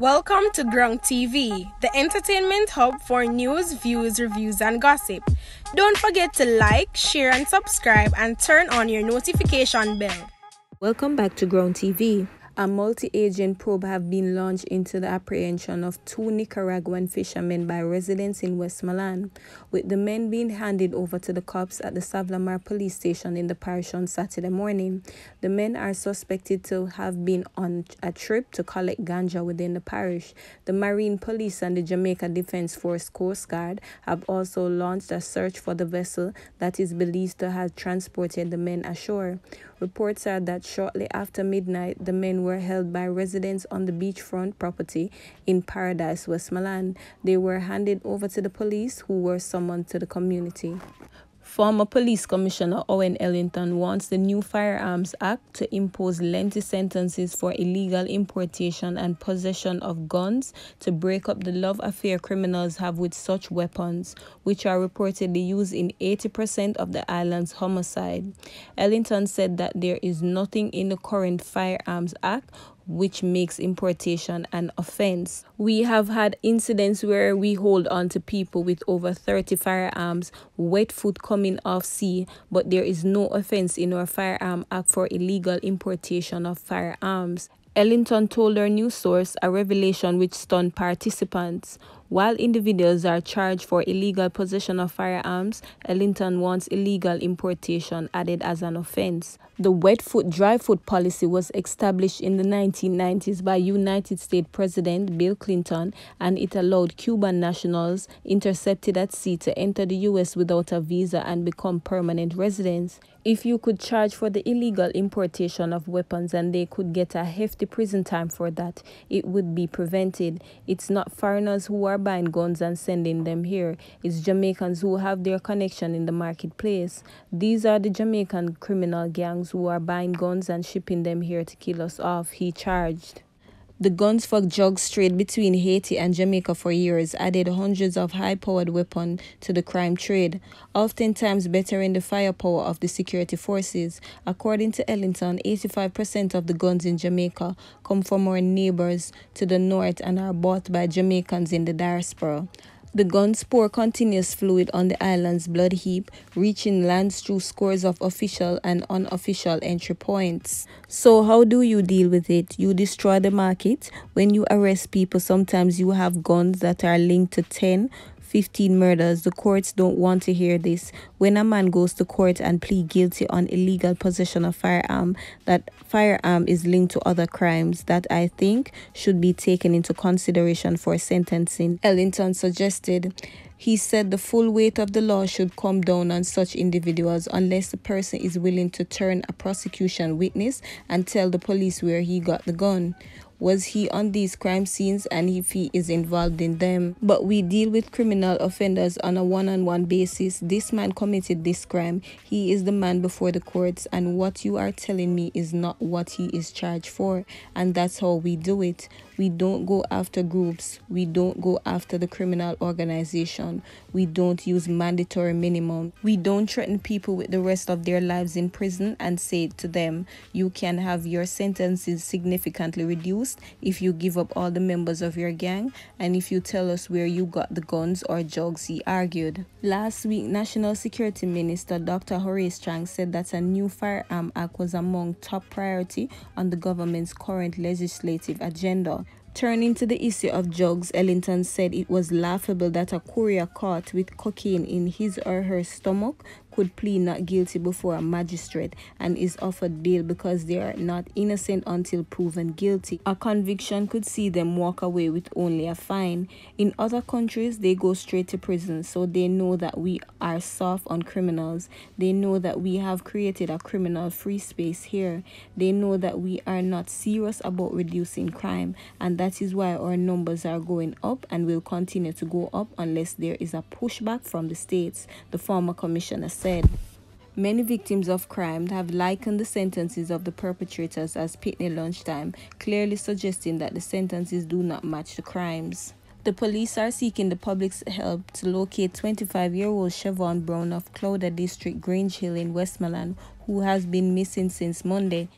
Welcome to GRUNG TV, the entertainment hub for news, views, reviews, and gossip. Don't forget to like, share, and subscribe, and turn on your notification bell. Welcome back to GRUNG TV. A multi-agent probe have been launched into the apprehension of 2 Nicaraguan fishermen by residents in Westmoreland, with the men being handed over to the cops at the Savlamar police station in the parish on Saturday morning. The men are suspected to have been on a trip to collect ganja within the parish. The Marine Police and the Jamaica Defence Force Coast Guard have also launched a search for the vessel that is believed to have transported the men ashore. Reports are that shortly after midnight, the men were held by residents on the beachfront property in Paradise, Westmoreland. They were handed over to the police, who were summoned to the community. Former Police Commissioner Owen Ellington wants the new Firearms Act to impose lengthy sentences for illegal importation and possession of guns to break up the love affair criminals have with such weapons, which are reportedly used in 80% of the island's homicide. Ellington said that there is nothing in the current Firearms Act which makes importation an offense. We have had incidents where we hold on to people with over 30 firearms, wet foot coming off sea, but there is no offense in our Firearm Act for illegal importation of firearms. Ellington told our news source a revelation which stunned participants. While individuals are charged for illegal possession of firearms, Ellington wants illegal importation added as an offense. The wet foot, dry foot policy was established in the 1990s by United States President Bill Clinton, and it allowed Cuban nationals intercepted at sea to enter the U.S. without a visa and become permanent residents. If you could charge for the illegal importation of weapons and they could get a hefty prison time for that, it would be prevented. It's not foreigners who are buying guns and sending them here. It's Jamaicans who have their connection in the marketplace. These are the Jamaican criminal gangs who are buying guns and shipping them here to kill us off, he charged. The guns for drugs trade between Haiti and Jamaica for years added hundreds of high-powered weapons to the crime trade, oftentimes bettering the firepower of the security forces. According to Ellington, 85% of the guns in Jamaica come from our neighbors to the north and are bought by Jamaicans in the diaspora. The guns pour continuous fluid on the island's blood heap, reaching lands through scores of official and unofficial entry points. So how do you deal with it? You destroy the market. When you arrest people, sometimes you have guns that are linked to 10-15 murders. The courts don't want to hear this. When a man goes to court and plead guilty on illegal possession of firearm, that firearm is linked to other crimes that I think should be taken into consideration for sentencing, Ellington suggested. He said the full weight of the law should come down on such individuals unless the person is willing to turn a prosecution witness and tell the police where he got the gun. Was he on these crime scenes and if he is involved in them? But we deal with criminal offenders on a one-on-one basis. This man committed this crime. He is the man before the courts, and what you are telling me is not what he is charged for. And that's how we do it. We don't go after groups. We don't go after the criminal organization. We don't use mandatory minimum. We don't threaten people with the rest of their lives in prison and say to them, you can have your sentences significantly reduced if you give up all the members of your gang and if you tell us where you got the guns or drugs, he argued. Last week, National Security Minister Dr. Horace Chang said that a new Firearm Act was among top priority on the government's current legislative agenda. Turning to the issue of drugs, Ellington said it was laughable that a courier caught with cocaine in his or her stomach could plead not guilty before a magistrate and is offered bail because they are not innocent until proven guilty. A conviction could see them walk away with only a fine. In other countries, they go straight to prison, so they know that we are soft on criminals. They know that we have created a criminal-free space here. They know that we are not serious about reducing crime, and that is why our numbers are going up and will continue to go up unless there is a pushback from the states, the former commissioner said. Many victims of crime have likened the sentences of the perpetrators as picnic lunchtime, clearly suggesting that the sentences do not match the crimes. The police are seeking the public's help to locate 25-year-old Siobhan Brown of Clowder District, Grange Hill in Westmoreland, who has been missing since Monday.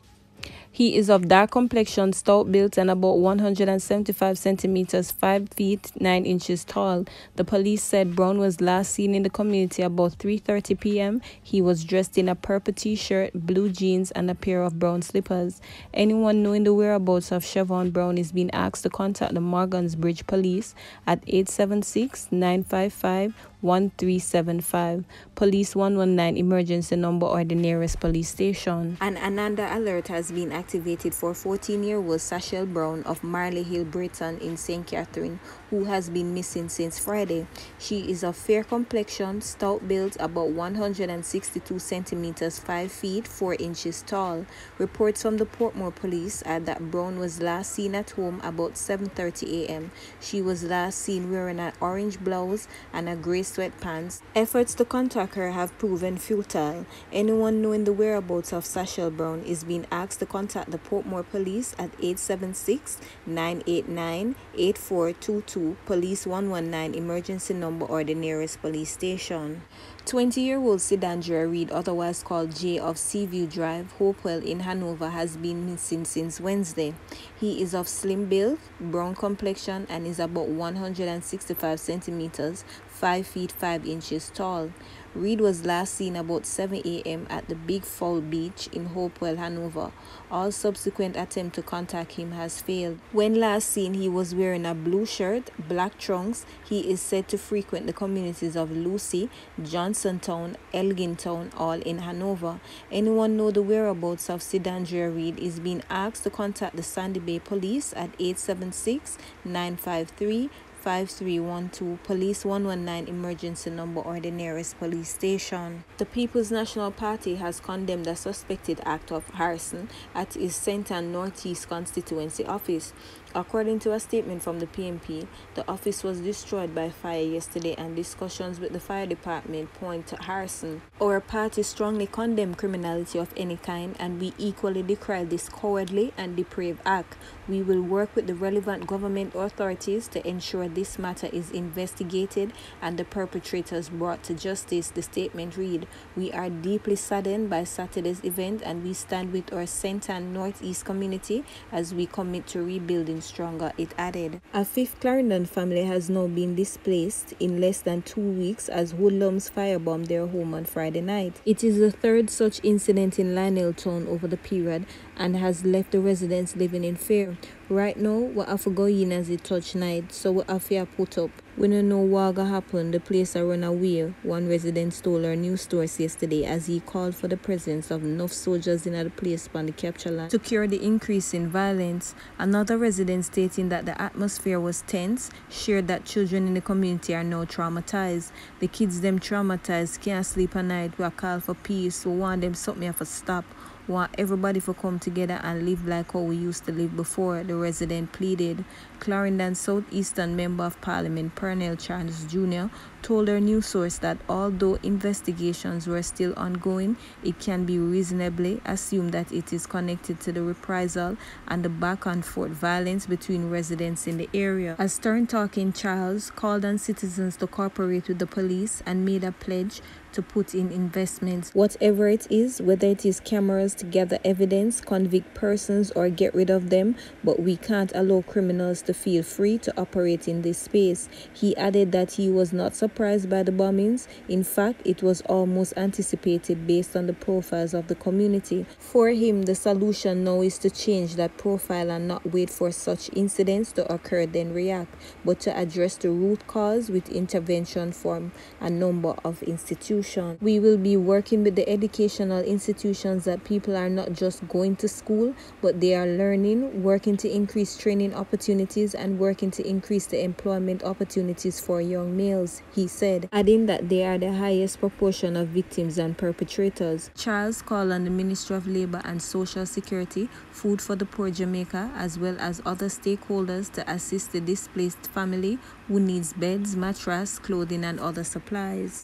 He is of dark complexion, stout built, and about 175 centimeters, 5 feet 9 inches tall. The police said Brown was last seen in the community about 3:30 p.m. He was dressed in a purple t-shirt, blue jeans, and a pair of brown slippers. Anyone knowing the whereabouts of Chevon Brown is being asked to contact the Morgans Bridge Police at 876-955-1375, Police 119 emergency number, or the nearest police station. An Ananda alert has been activated for 14-year-old Sachel Brown of Marley Hill, Brighton in St. Catherine, who has been missing since Friday. She is of fair complexion, stout built, about 162 centimeters, 5 feet 4 inches tall. Reports from the Portmore police add that Brown was last seen at home about 7:30 a.m. She was last seen wearing an orange blouse and a gray sweatpants. Efforts to contact her have proven futile. Anyone knowing the whereabouts of Sachel Brown is being asked to contact the Portmore police at 876-989-8422, Police 119 emergency number, or the nearest police station. 20-year-old Sidandra Reed, otherwise called Jay, of Seaview Drive, Hopewell in Hanover, has been missing since Wednesday. He is of slim build, brown complexion, and is about 165 centimeters, 5 feet 5 inches tall. Reed was last seen about 7 a.m. at the Big Fowl Beach in Hopewell, Hanover. All subsequent attempts to contact him has failed. When last seen, he was wearing a blue shirt, black trunks. He is said to frequent the communities of Lucy, Johnsontown, Elgintown, all in Hanover. Anyone know the whereabouts of Sidandra Reed is being asked to contact the Sandy Bay Police at 876-953-5312, Police 119 emergency number, or the nearest police station. The People's National Party has condemned a suspected act of arson at its Centre Northeast constituency office. According to a statement from the PNP, the office was destroyed by fire yesterday, and discussions with the fire department point to arson. Our party strongly condemns criminality of any kind, and we equally decry this cowardly and depraved act. We will work with the relevant government authorities to ensure this matter is investigated and the perpetrators brought to justice, the statement read. We are deeply saddened by Saturday's event, and we stand with our Centre and Northeast community as we commit to rebuilding stronger, it added. A fifth Clarendon family has now been displaced in less than 2 weeks as hoodlums firebombed their home on Friday night. It is the third such incident in Lioneltown over the period and has left the residents living in fear. Right now, we have to go in as it touch night, so we have to put up. We don't know what will happen. The place are run away. One resident told our news source yesterday as he called for the presence of enough soldiers in the place on the capture land to cure the increase in violence. Another resident stating that the atmosphere was tense shared that children in the community are now traumatized. The kids them traumatized, can't sleep at night. We call for peace. We want them something have to stop. Want everybody to come together and live like how we used to live before, the resident pleaded. Clarendon Southeastern Member of Parliament Pernell Charles Jr. told our news source that although investigations were still ongoing, it can be reasonably assumed that it is connected to the reprisal and the back and forth violence between residents in the area. A stern talking Charles called on citizens to cooperate with the police and made a pledge to put in investments. Whatever it is, whether it is cameras to gather evidence, convict persons, or get rid of them, but we can't allow criminals to feel free to operate in this space. He added that he was not surprised by the bombings. In fact, it was almost anticipated based on the profiles of the community. For him, the solution now is to change that profile and not wait for such incidents to occur then react, but to address the root cause with intervention from a number of institutions. We will be working with the educational institutions that people are not just going to school, but they are learning, working to increase training opportunities and working to increase the employment opportunities for young males, he said, adding that they are the highest proportion of victims and perpetrators. Charles called on the Ministry of Labour and Social Security, Food for the Poor Jamaica, as well as other stakeholders to assist the displaced family who needs beds, mattress, clothing and other supplies.